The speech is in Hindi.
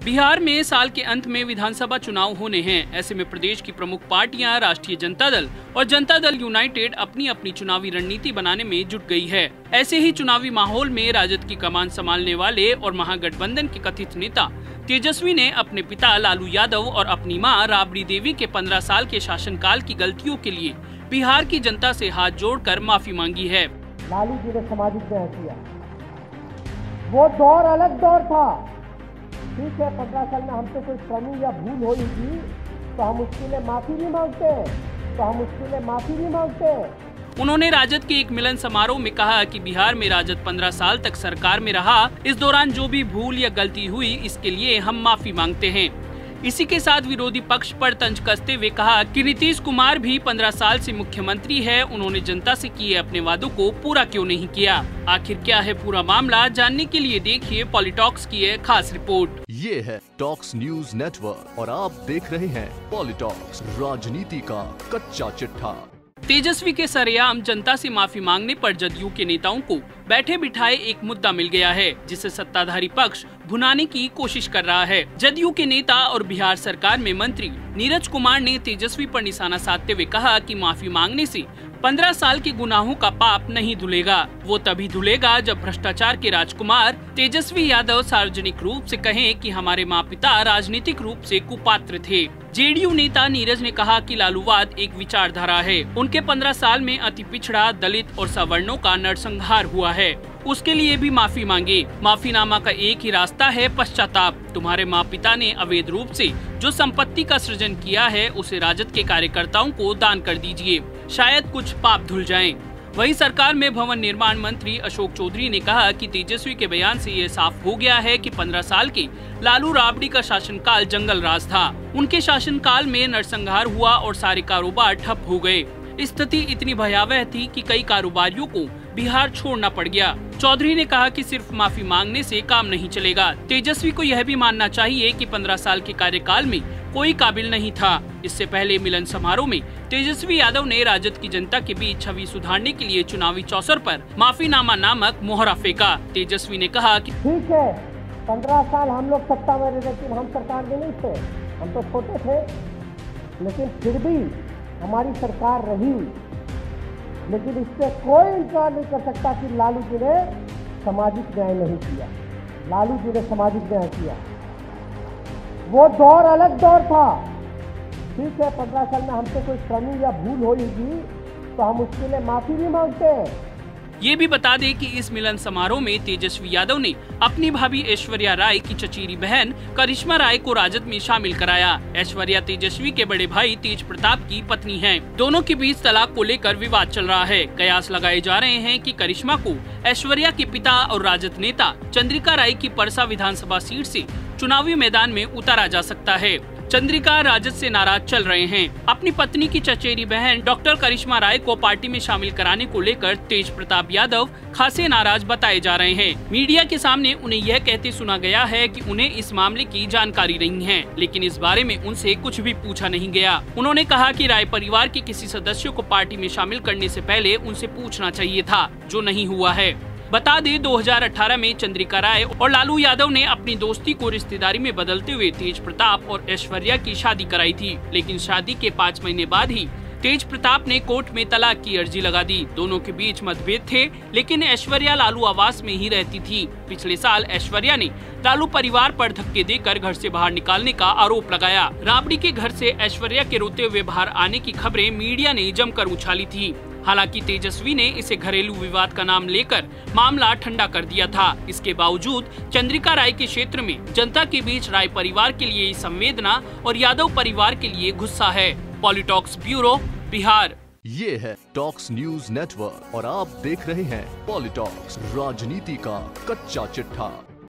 बिहार में साल के अंत में विधानसभा चुनाव होने हैं। ऐसे में प्रदेश की प्रमुख पार्टियां राष्ट्रीय जनता दल और जनता दल यूनाइटेड अपनी अपनी चुनावी रणनीति बनाने में जुट गई है। ऐसे ही चुनावी माहौल में राजद की कमान संभालने वाले और महागठबंधन के कथित नेता तेजस्वी ने अपने पिता लालू यादव और अपनी मां राबड़ी देवी के 15 साल के शासनकाल की गलतियों के लिए बिहार की जनता से हाथ जोड़कर माफी मांगी है। लालू जी ने सामाजिक न्याय किया, वो दौर अलग दौर था। ठीक है, 15 साल में हमसे कोई कमी या भूल हुई थी तो हम उसके लिए माफी भी मांगते हैं। उन्होंने राजद के एक मिलन समारोह में कहा कि बिहार में राजद 15 साल तक सरकार में रहा। इस दौरान जो भी भूल या गलती हुई इसके लिए हम माफी मांगते हैं। इसी के साथ विरोधी पक्ष पर तंज कसते हुए कहा कि नीतीश कुमार भी 15 साल से मुख्यमंत्री है। उन्होंने जनता से किए अपने वादों को पूरा क्यों नहीं किया? आखिर क्या है पूरा मामला, जानने के लिए देखिए पॉलिटॉक्स की है खास रिपोर्ट। ये है टॉक्स न्यूज नेटवर्क और आप देख रहे हैं पॉलिटॉक्स, राजनीति का कच्चा चिट्ठा। तेजस्वी के सरेआम जनता से माफी मांगने पर जदयू के नेताओं को बैठे बिठाए एक मुद्दा मिल गया है, जिसे सत्ताधारी पक्ष भुनाने की कोशिश कर रहा है। जदयू के नेता और बिहार सरकार में मंत्री नीरज कुमार ने तेजस्वी पर निशाना साधते हुए कहा कि माफी मांगने से 15 साल के गुनाहों का पाप नहीं धुलेगा। वो तभी धुलेगा जब भ्रष्टाचार के राजकुमार तेजस्वी यादव सार्वजनिक रूप से कहें कि हमारे माँ पिता राजनीतिक रूप से कुपात्र थे। जेडीयू नेता नीरज ने कहा कि लालूवाद एक विचारधारा है। उनके 15 साल में अति पिछड़ा, दलित और सवर्णों का नरसंहार हुआ है, उसके लिए भी माफी मांगे। माफीनामा का एक ही रास्ता है, पश्चाताप। तुम्हारे माँ पिता ने अवैध रूप से जो संपत्ति का सृजन किया है उसे राजद के कार्यकर्ताओं को दान कर दीजिए, शायद कुछ पाप धुल जाएं। वहीं सरकार में भवन निर्माण मंत्री अशोक चौधरी ने कहा कि तेजस्वी के बयान से ये साफ हो गया है कि 15 साल के लालू राबड़ी का शासनकाल जंगल राज था। उनके शासनकाल में नरसंहार हुआ और सारे कारोबार ठप हो गए। स्थिति इतनी भयावह थी कि कई कारोबारियों को बिहार छोड़ना पड़ गया। चौधरी ने कहा कि सिर्फ माफी मांगने से काम नहीं चलेगा। तेजस्वी को यह भी मानना चाहिए कि 15 साल के कार्यकाल में कोई काबिल नहीं था। इससे पहले मिलन समारोह में तेजस्वी यादव ने राजद की जनता के बीच छवि सुधारने के लिए चुनावी चौसर पर माफीनामा नामक मोहरा फेंका। तेजस्वी ने कहा कि ठीक है, 15 साल हम लोग सत्ता में रहे, लेकिन हम सरकार में नहीं थे, हम तो छोटे थे, लेकिन फिर भी हमारी सरकार रही। लेकिन इससे कोई इनकार नहीं कर सकता कि लालू जी ने सामाजिक न्याय नहीं किया। लालू जी ने सामाजिक न्याय किया, वो दौर अलग दौर था। ठीक है, 15 साल में हमसे कोई कमी या भूल हुई थी तो हम उसके लिए माफी भी मांगते हैं। ये भी बता दें कि इस मिलन समारोह में तेजस्वी यादव ने अपनी भाभी ऐश्वर्या राय की चचेरी बहन करिश्मा राय को राजद में शामिल कराया। ऐश्वर्या तेजस्वी के बड़े भाई तेज प्रताप की पत्नी हैं। दोनों के बीच तलाक को लेकर विवाद चल रहा है। कयास लगाए जा रहे हैं कि करिश्मा को ऐश्वर्या के पिता और राजद नेता चंद्रिका राय की परसा विधानसभा सीट से चुनावी मैदान में उतारा जा सकता है। चंद्रिका राजद से नाराज चल रहे हैं। अपनी पत्नी की चचेरी बहन डॉक्टर करिश्मा राय को पार्टी में शामिल कराने को लेकर तेज प्रताप यादव खासे नाराज बताए जा रहे हैं। मीडिया के सामने उन्हें यह कहते सुना गया है कि उन्हें इस मामले की जानकारी नहीं है, लेकिन इस बारे में उनसे कुछ भी पूछा नहीं गया। उन्होंने कहा कि राय परिवार के किसी सदस्य को पार्टी में शामिल करने से पहले उनसे पूछना चाहिए था, जो नहीं हुआ है। बता दें 2018 में चंद्रिका राय और लालू यादव ने अपनी दोस्ती को रिश्तेदारी में बदलते हुए तेज प्रताप और ऐश्वर्या की शादी कराई थी, लेकिन शादी के 5 महीने बाद ही तेज प्रताप ने कोर्ट में तलाक की अर्जी लगा दी। दोनों के बीच मतभेद थे, लेकिन ऐश्वर्या लालू आवास में ही रहती थी। पिछले साल ऐश्वर्या ने लालू परिवार पर धक्के देकर घर से बाहर निकालने का आरोप लगाया। राबड़ी के घर से ऐश्वर्या के रोते हुए बाहर आने की खबरें मीडिया ने जमकर उछाली थी। हालांकि तेजस्वी ने इसे घरेलू विवाद का नाम लेकर मामला ठंडा कर दिया था। इसके बावजूद चंद्रिका राय के क्षेत्र में जनता के बीच राय परिवार के लिए संवेदना और यादव परिवार के लिए गुस्सा है। पॉलिटॉक्स ब्यूरो, बिहार। ये है टॉक्स न्यूज नेटवर्क और आप देख रहे हैं पॉलिटॉक्स, राजनीति का कच्चा चिट्ठा।